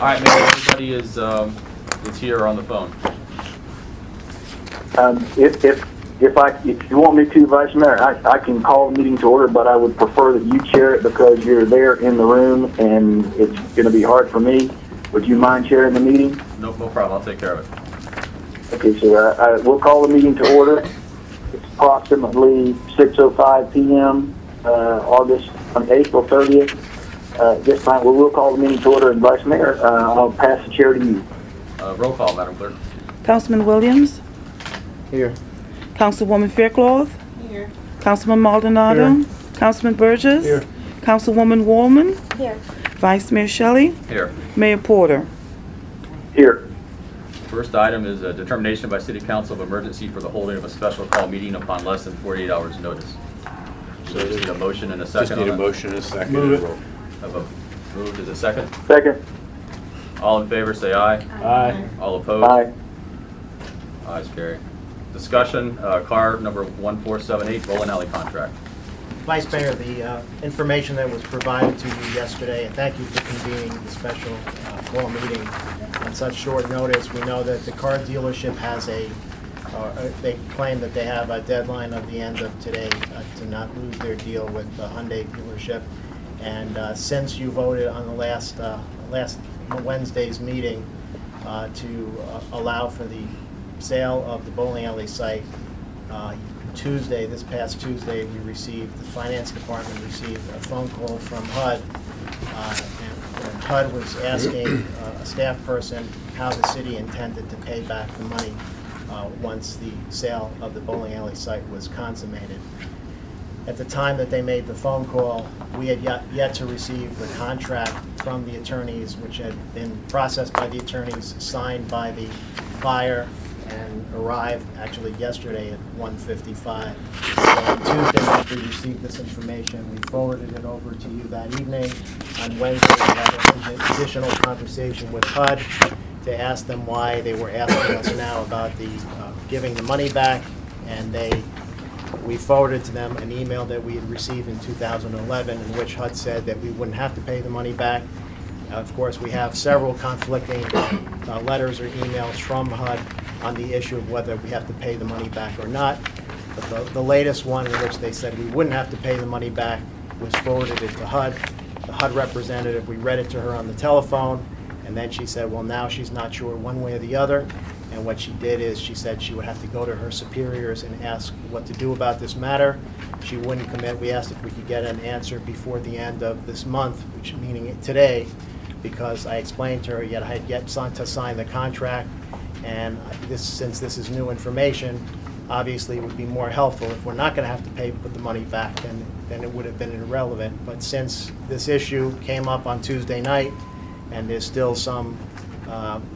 right, Mayor, everybody is here on the phone. If you want me to, Vice Mayor, I can call the meeting to order, but I would prefer that you chair it because you're there in the room and it's going to be hard for me. Would you mind chairing the meeting? No problem. I'll take care of it. Okay, so we'll call the meeting to order. It's approximately 6:05 p.m. April 30th. This time we will call the meeting to order, and Vice Mayor, I'll pass the chair to you. Roll call, Madam Clerk. Councilman Williams? Here. Councilwoman Faircloth? Here. Councilman Maldonado? Here. Councilman Burgess? Here. Councilwoman Woolman? Here. Vice Mayor Shelley? Here. Mayor Porter? Here. First item is a determination by City Council of emergency for the holding of a special call meeting upon less than 48 hours notice. So just need a motion and a second. Just need a motion and a second. Move it. Have a moved as a second. Second. All in favor, say aye. Aye. All opposed? Aye. Ayes carry. Discussion, car number 1478, bowling alley contract. Vice Mayor, the information that was provided to you yesterday, and thank you for convening the special call meeting on such short notice. We know that the car dealership has they claim that they have a deadline of the end of today to not lose their deal with the Hyundai dealership. And since you voted on the last Wednesday's meeting to allow for the sale of the bowling alley site, this past Tuesday, the finance department received a phone call from HUD, and HUD was asking a staff person how the city intended to pay back the money once the sale of the bowling alley site was consummated. At the time that they made the phone call, we had yet to receive the contract from the attorneys, which had been processed by the attorneys, signed by the buyer, and arrived actually yesterday at 1:55. So on Tuesday, after we received this information, we forwarded it over to you that evening. On Wednesday, we had an additional conversation with HUD to ask them why they were asking us now about the giving the money back, and we forwarded to them an email that we had received in 2011 in which HUD said that we wouldn't have to pay the money back. Of course, we have several conflicting letters or emails from HUD on the issue of whether we have to pay the money back or not. But the latest one in which they said we wouldn't have to pay the money back was forwarded it to HUD. The HUD representative, we read it to her on the telephone, and then she said, well, now she's not sure one way or the other. And what she did is she said she would have to go to her superiors and ask what to do about this matter. She wouldn't commit. We asked if we could get an answer before the end of this month, which meaning today, because I explained to her I had yet to sign the contract, and since this is new information, obviously it would be more helpful if we're not going to have to put the money back, then it would have been irrelevant. But since this issue came up on Tuesday night, and there's still some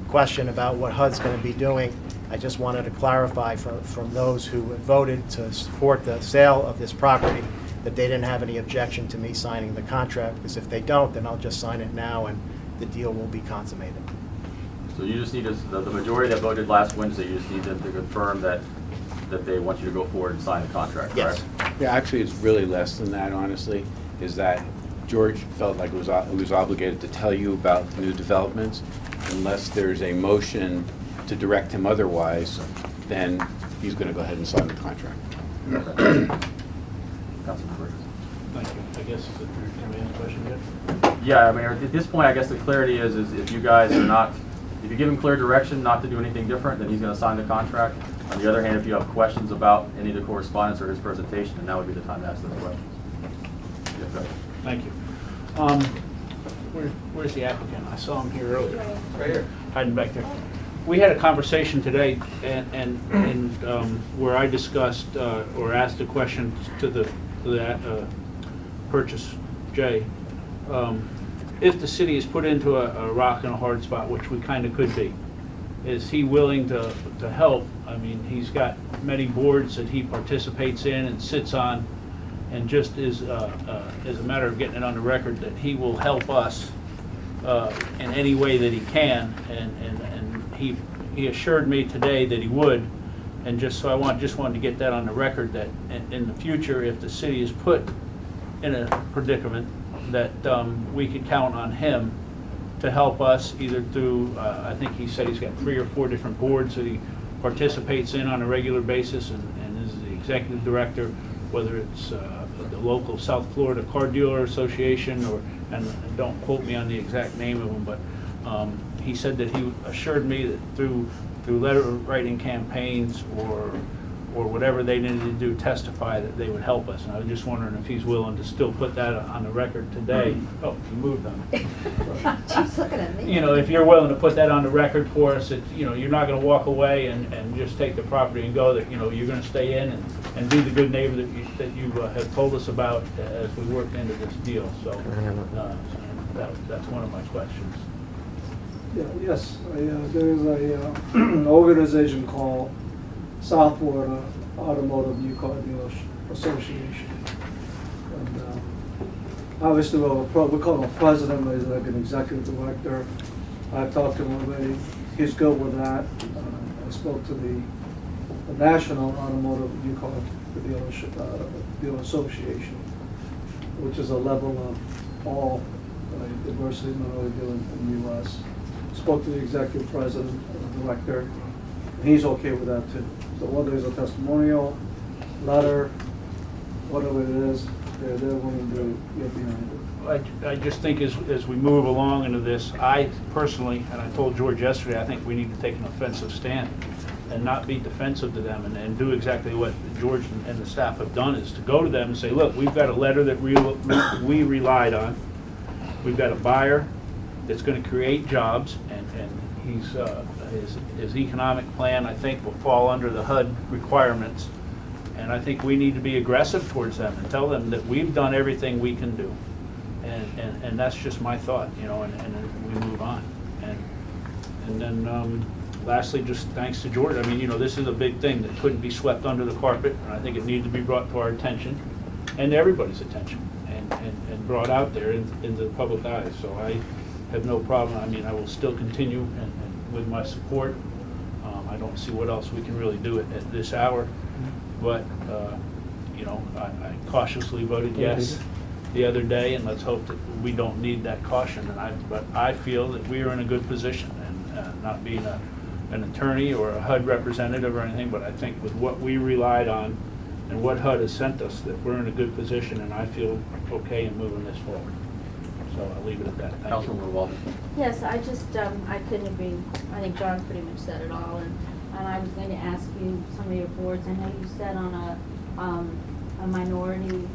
question about what HUD's going to be doing, I just wanted to clarify from those who voted to support the sale of this property that they didn't have any objection to me signing the contract, because if they don't, then I'll just sign it now and the deal will be consummated. So you just need the majority that voted last Wednesday, you just need them to confirm that they want you to go forward and sign the contract, correct? Yes. Yeah, actually, it's really less than that, honestly, is that George felt like it was obligated to tell you about new developments. Unless there's a motion to direct him otherwise, then he's going to go ahead and sign the contract. Councilman Burgess. Thank you. I guess, do you have any question yet? Yeah, I mean, at this point, I guess the clarity is if you guys are not, if you give him clear direction not to do anything different, then he's going to sign the contract. On the other hand, if you have questions about any of the correspondence or his presentation, then that would be the time to ask those questions. Yeah, go ahead. Thank you. Where's the applicant? I saw him here earlier. Right here. Hiding back there. We had a conversation today, and where I discussed or asked a question to the purchase, Jay. If the city is put into a rock and a hard spot, which we kind of could be, is he willing to help? I mean, he's got many boards that he participates in and sits on, and just as a matter of getting it on the record that he will help us in any way that he can, and he assured me today that he would, and just wanted to get that on the record that in the future, if the city is put in a predicament, that we could count on him to help us either through, I think he said he's got 3 or 4 different boards that he participates in on a regular basis and is the executive director, whether it's the local South Florida Car Dealer Association and don't quote me on the exact name of them, but he said that he assured me that through letter writing campaigns or whatever they needed to do, testify that they would help us. And I was just wondering if he's willing to still put that on the record today. Oh, he moved on me. She's looking at me. You know, if you're willing to put that on the record for us, that, you know, you're not going to walk away and just take the property and go, that, you know, you're going to stay in and be the good neighbor that you have told us about as we worked into this deal. So that's one of my questions. Yeah, yes, there is a organization called South Florida Automotive New Car Dealers Association. And obviously we call him a president, but he's like an executive director. I've talked to him already. He's good with that. I spoke to the National Automotive New Car Dealer Association, which is a level of all diversity minority dealing in the U.S. Spoke to the executive president and director, and he's okay with that too. So whether it's a testimonial, letter, whatever it is, they're willing to get behind it. I just think as we move along into this, I personally, and I told George yesterday, I think we need to take an offensive stand and not be defensive to them and do exactly what George and the staff have done, is to go to them and say, look, we've got a letter that we relied on. We've got a buyer that's going to create jobs, and his economic plan, I think, will fall under the HUD requirements. And I think we need to be aggressive towards them and tell them that we've done everything we can do. And that's just my thought, you know, and we move on. And then lastly, just thanks to George. I mean, you know, this is a big thing that couldn't be swept under the carpet, and I think it needs to be brought to our attention and to everybody's attention and brought out there into the public eye. So I have no problem. I mean, I will still continue and with my support. I don't see what else we can really do at this hour, but you know, I cautiously voted yes the other day, and let's hope that we don't need that caution. But I feel that we are in a good position, and not being an attorney or a HUD representative or anything, but I think with what we relied on and what HUD has sent us, that we're in a good position, and I feel okay in moving this forward. So I'll leave it at that. Thank you. Councilwoman Walden. Yes, I just, I couldn't agree. I think John pretty much said it all, and I was going to ask you some of your boards. I know you said on a minority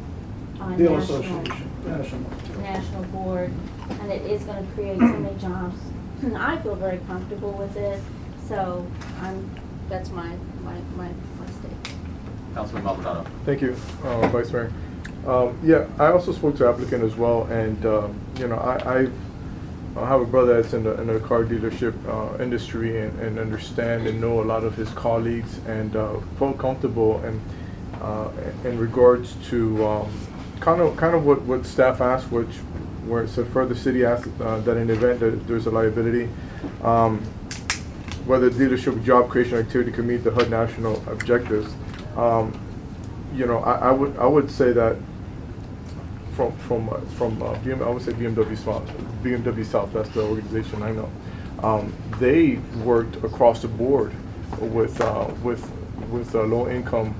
Deal national Association, national board, and it is going to create so many jobs. And I feel very comfortable with it, so that's my stake. Councilman Maldonado. Thank you, Vice Mayor. Yeah, I also spoke to applicant as well, and you know, I have a brother that's in the car dealership industry and understand and know a lot of his colleagues, and felt comfortable and in regards to kind of what staff asked, where it said further city asked that in the event that there's a liability, whether the job creation activity could meet the HUD national objectives. You know, I would say that from I would say BMW South, that's the organization I know. They worked across the board with low income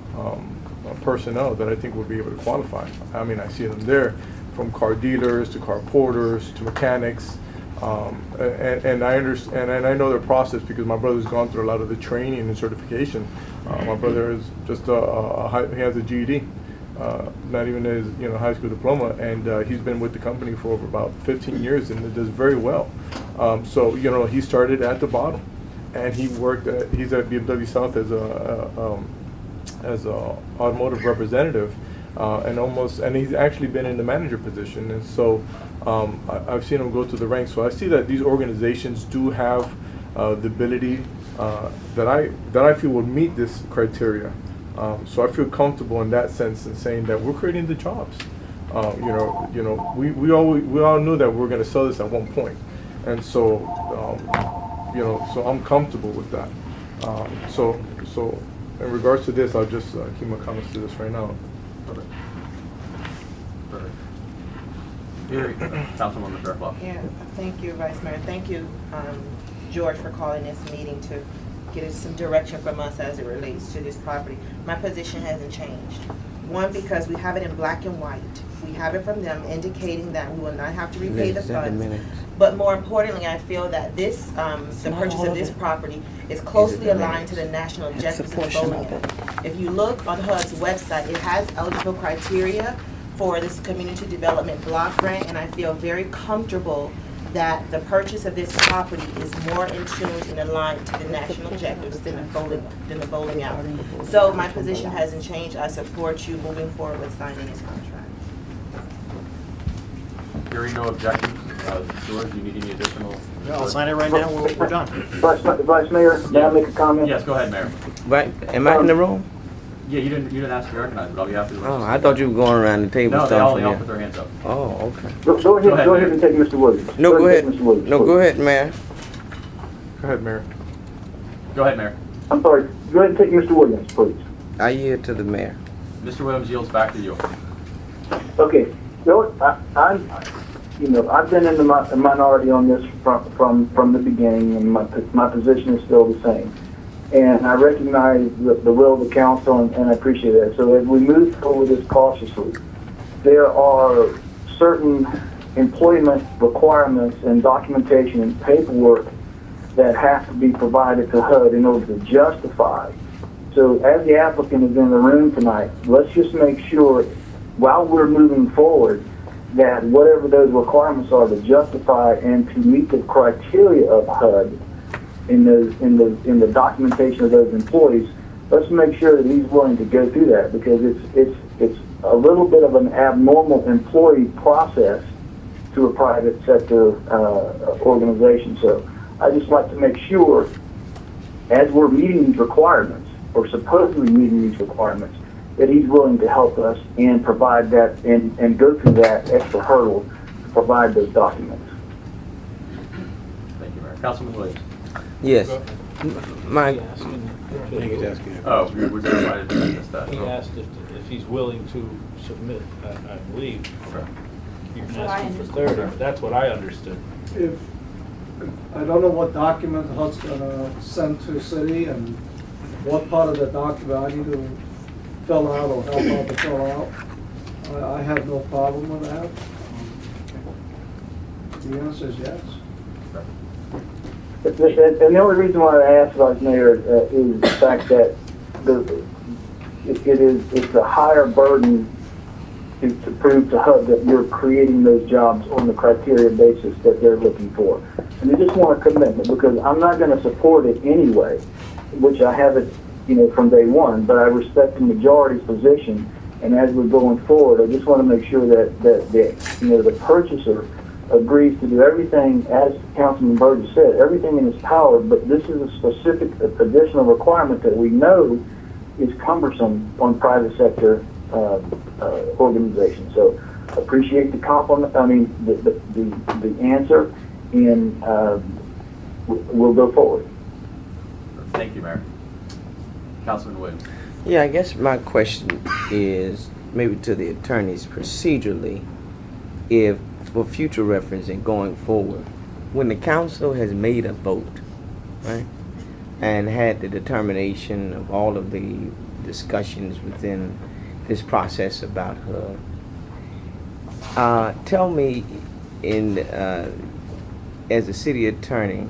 personnel that I think would be able to qualify. I mean, I see them there, from car dealers to car porters to mechanics, and I understand, and I know their process because my brother's gone through a lot of the training and certification. My brother is just he has a GED, not even his high school diploma, and he's been with the company for over about 15 years and it does very well. So he started at the bottom, and he's at BMW South as a automotive representative, and he's actually been in the manager position, and so I've seen him go through the ranks. So I see that these organizations do have the ability that I feel would meet this criteria. So I feel comfortable in that sense in saying that we're creating the jobs. We all knew that we were going to sell this at one point, and so so I'm comfortable with that. So in regards to this, I'll just keep my comments to this right now. Hearing, Councilwoman Fairclough. Yeah, thank you, Vice Mayor. Thank you, George, for calling this meeting to get us some direction from us as it relates to this property. My position hasn't changed. One, because we have it in black and white. We have it from them indicating that we will not have to repay the funds. But more importantly, I feel that this, the purchase of this property is closely aligned to the national objectives of the bowling alley. If you look on HUD's website, it has eligible criteria for this community development block grant, and I feel very comfortable that the purchase of this property is more in tune and aligned to the national objectives than the bowling alley. So my position hasn't changed. I support you moving forward with signing this contract. Hearing no objections, George, do you need any additional? Yeah, I'll sign it right now. We're done. Vice Mayor, may I make a comment? Yes, go ahead, Mayor. Right, am I in the room? Yeah, you didn't ask to be recognized, but I'll be happy to. Oh, I thought you were going around the table. No, they stuff all for put you. their hands up. Oh, okay. Go ahead and take Mr. Williams. No, go ahead. Mr. Williams, No, please. go ahead, Mayor. Go ahead, Mayor. Go ahead, Mayor. I'm sorry. Go ahead and take Mr. Williams, please. I yield to the mayor. Mr. Williams yields back to you. Okay. I've been in the minority on this from the beginning, and my position is still the same. And I recognize the will of the council, and I appreciate that. So as we move forward this cautiously, there are certain employment requirements and documentation and paperwork that have to be provided to HUD in order to justify. So as the applicant is in the room tonight, let's just make sure while we're moving forward that whatever those requirements are to justify and to meet the criteria of HUD in the documentation of those employees, let's make sure that he's willing to go through that, because it's a little bit of an abnormal employee process to a private sector organization. So I just like to make sure, as we're meeting these requirements, or supposedly meeting these requirements, that he's willing to help us and provide that and go through that extra hurdle to provide those documents. Thank you, Mayor. Councilman Williams. Yes. My, Oh, we're just invited to discuss that. He asked if he's willing to submit, I believe. Okay. You're That's what I asking for 30. That's what I understood. If, I don't know what document HUD's gonna send to city and what part of the document I need to fill out or help out to fill out. I have no problem with that. The answer is yes. And the only reason why I asked, Vice Mayor, is the fact that it's a higher burden to prove to HUD that you're creating those jobs on the criteria basis that they're looking for. And they just want a commitment, because I'm not going to support it anyway, which I haven't, from day one, but I respect the majority's position. And as we're going forward, I just want to make sure that the purchaser agrees to do everything, as Councilman Burgess said, everything in his power, but this is a specific additional requirement that we know is cumbersome on private sector organizations. So appreciate the compliment, the answer, and we'll go forward. Thank you, Mayor. Councilman Williams. yeah, I guess my question is maybe to the attorneys procedurally, if for future reference and going forward, when the council has made a vote, right, and had the determination of all of the discussions within this process about her, tell me, as a city attorney,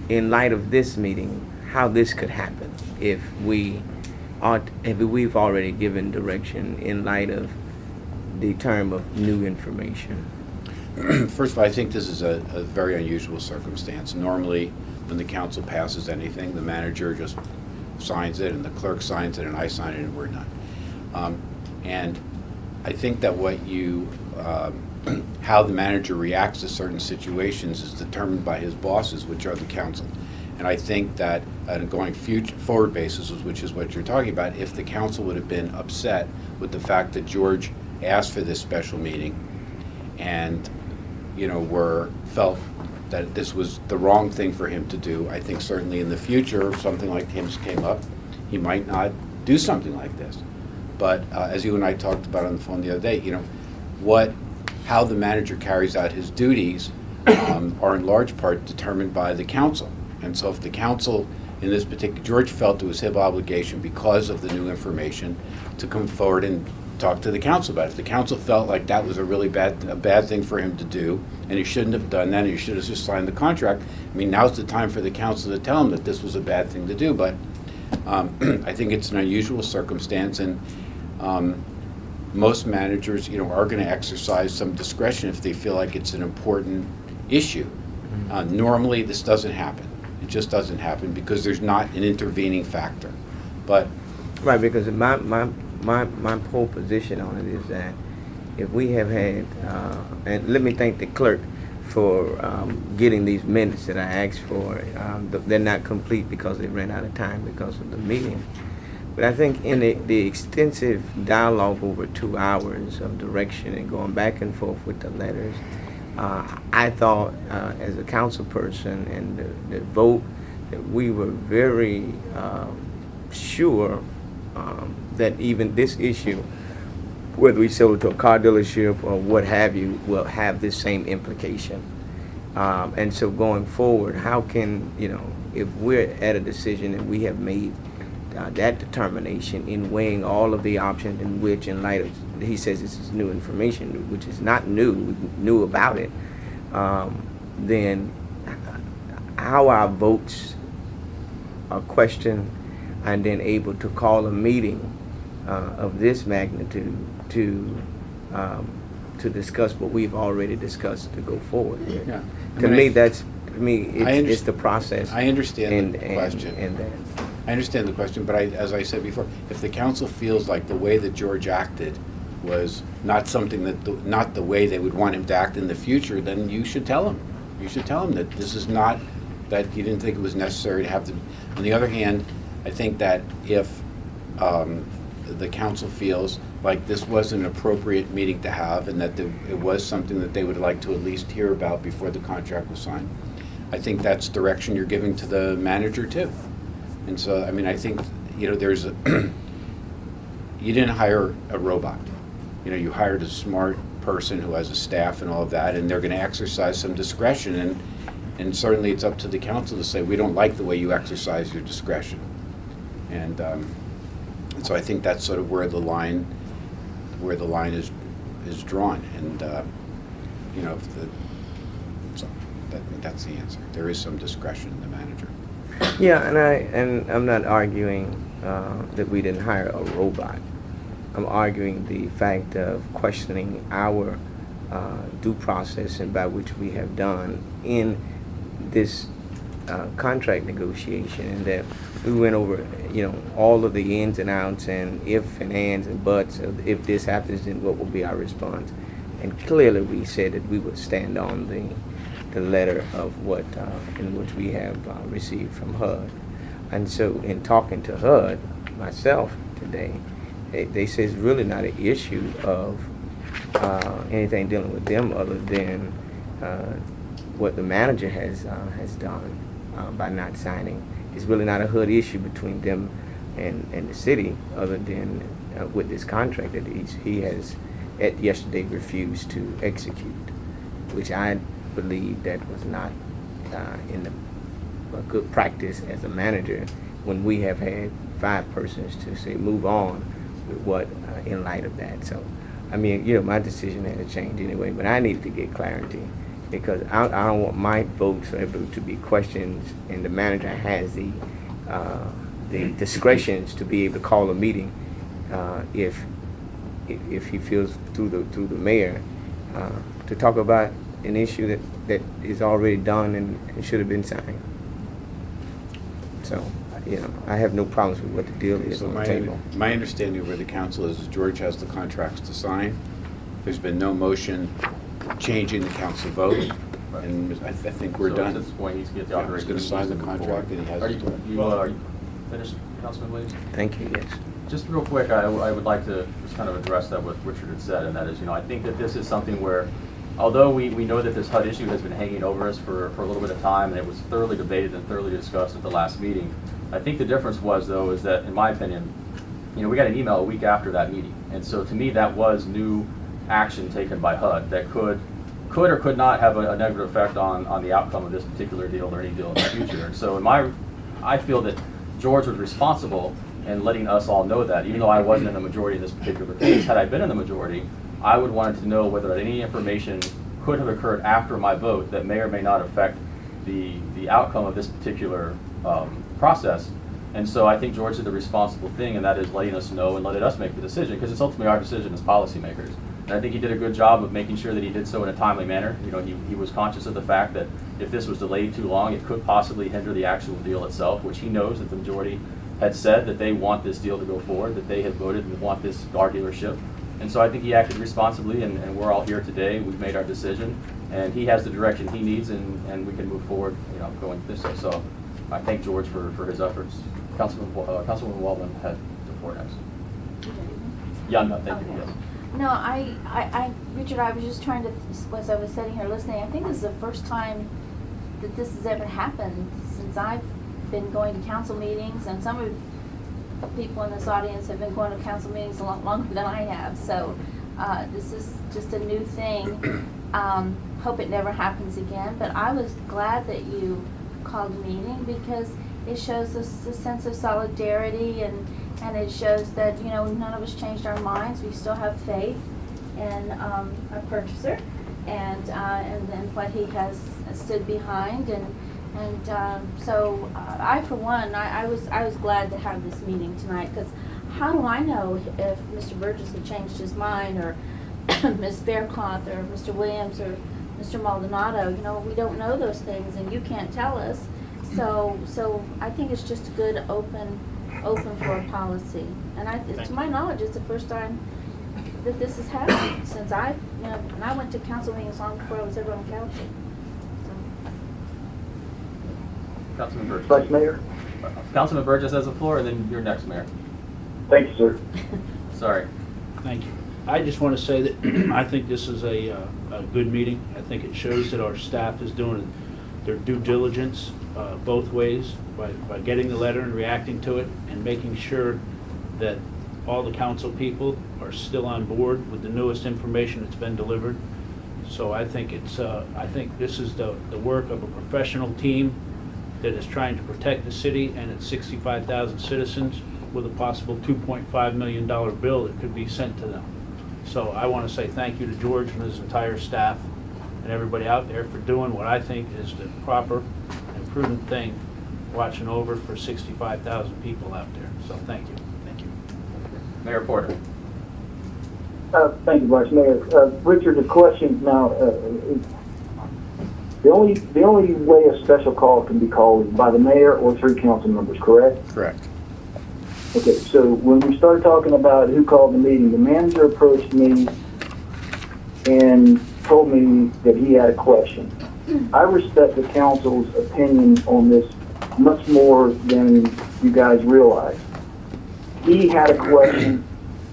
in light of this meeting, how this could happen if we've already given direction in light of the term of new information. First of all, I think this is a very unusual circumstance. Normally, when the council passes anything, the manager just signs it, and the clerk signs it, and I sign it, and we're done. And I think that how the manager reacts to certain situations is determined by his bosses, which are the council. And I think that on a going forward basis, which is what you're talking about, if the council would have been upset with the fact that George asked for this special meeting and felt that this was the wrong thing for him to do, I think certainly in the future, if something like his came up, he might not do something like this. But as you and I talked about on the phone the other day, how the manager carries out his duties are in large part determined by the council. And so if the council, in this particular, George felt it was his obligation because of the new information to come forward and talk to the council about it. If the council felt like that was a bad thing for him to do, and he shouldn't have done that, and he should have just signed the contract, I mean, now's the time for the council to tell him that this was a bad thing to do. But I think it's an unusual circumstance, and most managers, are going to exercise some discretion if they feel like it's an important issue. Normally, this doesn't happen. It just doesn't happen because there's not an intervening factor. But right, because my whole position on it is that if we have had, and let me thank the clerk for getting these minutes that I asked for. They're not complete because they ran out of time because of the meeting. But I think in the extensive dialogue over 2 hours of direction and going back and forth with the letters, I thought as a council person and the vote that we were very sure that even this issue, whether we sell it to a car dealership or what have you, will have this same implication. And so going forward, how can, if we're at a decision and we have made that determination in weighing all of the options in which, in light of, he says this is new information, which is not new, we knew about it, then how our votes are questioned and then able to call a meeting of this magnitude to discuss what we've already discussed to go forward. Yeah. It's the process. I understand the question. And I understand the question, but as I said before, if the council feels like the way that George acted was not something that not the way they would want him to act in the future, then you should tell him. You should tell him that this is not, that you didn't think it was necessary to have them. On the other hand, I think that if the council feels like this was an appropriate meeting to have and that it was something that they would like to at least hear about before the contract was signed, I think that's direction you're giving to the manager too. And so, I mean, I think, there's a, you didn't hire a robot. You hired a smart person who has a staff and all of that, and they're going to exercise some discretion. And certainly it's up to the council to say, we don't like the way you exercise your discretion. And so I think that's sort of where the line is drawn. And, so that's the answer. There is some discretion in the manager. Yeah, and I'm not arguing that we didn't hire a robot. I'm arguing the fact of questioning our due process and by which we have done in this contract negotiation, and that we went over, all of the ins and outs and if and ands and buts of if this happens, then what will be our response. And clearly we said that we would stand on the letter of what in which we have received from HUD. And so in talking to HUD myself today, they say it's really not an issue of anything dealing with them other than what the manager has done by not signing. It's really not a HUD issue between them and the city other than with this contract that he has yesterday refused to execute, which I believe that was not in a good practice as a manager when we have had 5 persons to say move on with what in light of that. So I mean, my decision had to change anyway, but I needed to get clarity because I don't want my votes to be questioned, and the manager has the discretions to be able to call a meeting if he feels through the mayor to talk about an issue that is already done and should have been signed. So, I have no problems with what the deal is on the table. My understanding of where the council is George has the contracts to sign. There's been no motion changing the council vote, right. And I think we're done. At this point, he's going to get the authorization. He's going to sign the contract, and he has. Are you finished, Councilman Williams? Thank you. Yes. Just real quick, I would like to just kind of address that what Richard had said, and that is, I think that this is something where, although we know that this HUD issue has been hanging over us for a little bit of time, and it was thoroughly debated and thoroughly discussed at the last meeting, I think the difference was, though, is that, in my opinion, we got an email a week after that meeting. And so to me, that was new action taken by HUD that could or could not have a negative effect on the outcome of this particular deal or any deal in the future. And so I feel that George was responsible in letting us all know that, even though I wasn't in the majority in this particular case. Had I been in the majority, I would wanted to know whether any information could have occurred after my vote that may or may not affect the outcome of this particular process. And so I think George did the responsible thing, and that is letting us know and letting us make the decision, because it's ultimately our decision as policymakers. And I think he did a good job of making sure that he did so in a timely manner. You know, he was conscious of the fact that if this was delayed too long, it could possibly hinder the actual deal itself, which he knows that the majority had said that they want this deal to go forward, that they had voted and want this car dealership. And so I think he acted responsibly, and we're all here today. We've made our decision, and he has the direction he needs, and we can move forward, you know, going this way. So I thank George for his efforts. Councilwoman Waldman had the floor next. Yeah, no, thank you. Yes. No, Richard, I was just trying to, as I was sitting here listening, I think this is the first time that this has ever happened since I've been going to council meetings, and some of the people in this audience have been going to council meetings a lot longer than I have. So this is just a new thing. Hope it never happens again. But I was glad that you called a meeting, because it shows us a sense of solidarity, and it shows that, you know, none of us changed our minds. We still have faith in our purchaser, and then what he has stood behind, so I, for one, I was glad to have this meeting tonight, because how do I know if Mr. Burgess had changed his mind, or Ms. Faircloth, or Mr. Williams, or Mr. Maldonado? You know, we don't know those things, and you can't tell us. So I think it's just a good open floor policy. And to my knowledge, it's the first time that this has happened since and I went to council meetings long before I was ever on council. Councilman Burgess. Vice Mayor? Councilman Burgess has the floor, and then you're next, Mayor. Thank you, sir. Sorry. Thank you. I just want to say that I think this is a good meeting. I think it shows that our staff is doing their due diligence both ways by getting the letter and reacting to it, and making sure that all the council people are still on board with the newest information that's been delivered. So I think I think this is the work of a professional team that is trying to protect the city and its 65,000 citizens with a possible $2.5 million bill that could be sent to them. So I want to say thank you to George and his entire staff and everybody out there for doing what I think is the proper and prudent thing, watching over for 65,000 people out there. So thank you. Thank you. Mayor Porter. Thank you, Vice Mayor. Richard, the question now, the only way a special call can be called is by the mayor or 3 council members, correct? Correct. Okay, so when we started talking about who called the meeting, the manager approached me and told me that he had a question. I respect the council's opinion on this much more than you guys realize. He had a question.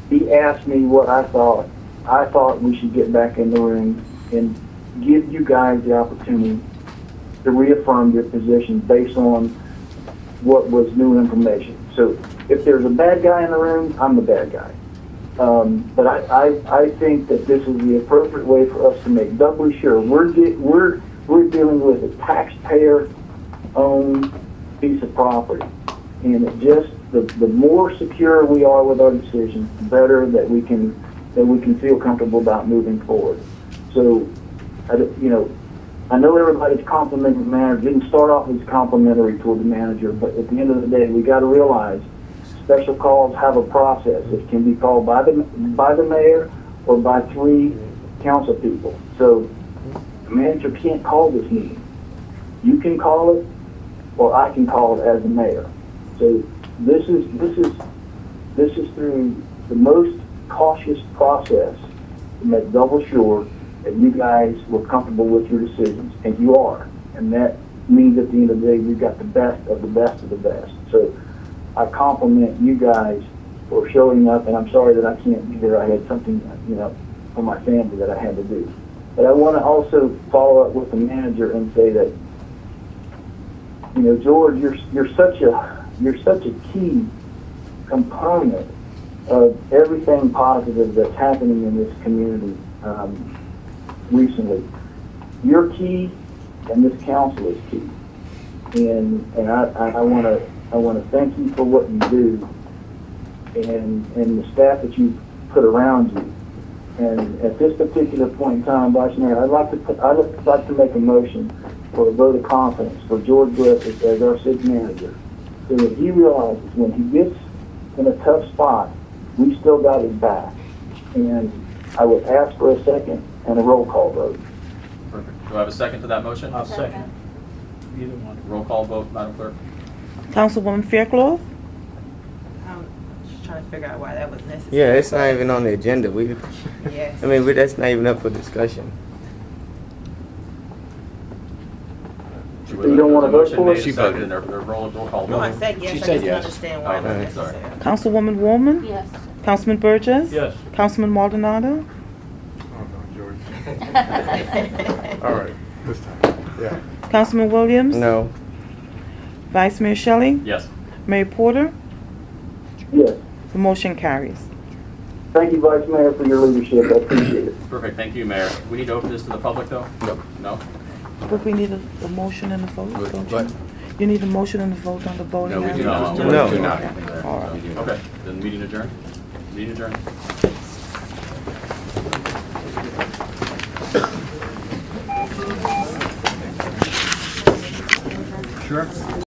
He asked me what I thought. I thought we should get back in the ring and give you guys the opportunity to reaffirm your position based on what was new information. So if there's a bad guy in the room, I'm the bad guy. But I think that this is the appropriate way for us to make doubly sure we're dealing with a taxpayer-owned piece of property, and it just the more secure we are with our decisions, the better that we can feel comfortable about moving forward. So, I know everybody's complimenting the manager. Didn't start off as complimentary toward the manager, but at the end of the day, we got to realize special calls have a process. It can be called by the mayor or by 3 council people. So the manager can't call this meeting. You can call it, or I can call it as the mayor. So this is through the most cautious process to make double sure that you guys were comfortable with your decisions, and you are. And that means at the end of the day, we've got the best of the best of the best. So I compliment you guys for showing up, and I'm sorry that I can't be there. I had something, for my family that I had to do. But I want to also follow up with the manager and say that, George, you're such a key component of everything positive that's happening in this community recently. You're key, and this council is key. And I want to thank you for what you do, and the staff that you put around you. And at this particular point in time, Vice Mayor, I'd like to make a motion for a vote of confidence for George Bliss as our city manager, so that he realizes when he gets in a tough spot, we still got his back. And I would ask for a second and a roll call vote. Perfect. Do I have a second to that motion? I'll second. Either one. Roll call vote, Madam Clerk. Councilwoman Fairclough, I'm just trying to figure out why that was necessary. Yeah, it's not even on the agenda. Yes. I mean, that's not even up for discussion. You don't want to vote for it? She voted. And their roll call No, I vote. said yes, She I said just yes. understand why it Okay, was sorry. necessary. Councilwoman Woolman, Yes. Councilman Burgess, Yes. Councilman Maldonado, Oh, no, George. All right, this time, yeah. Councilman Williams, No. Vice Mayor Shelley, Yes. Mayor Porter. Yes. The motion carries. Thank you, Vice Mayor, for your leadership. I appreciate it. Perfect. Thank you, Mayor. We need to open this to the public, though? No? But we need a motion and a vote, don't you? What? You need a motion and a vote on the voting. No, we do No. not. No. We do not. All right. We do not. Okay, then meeting adjourned? Meeting adjourned. Sure.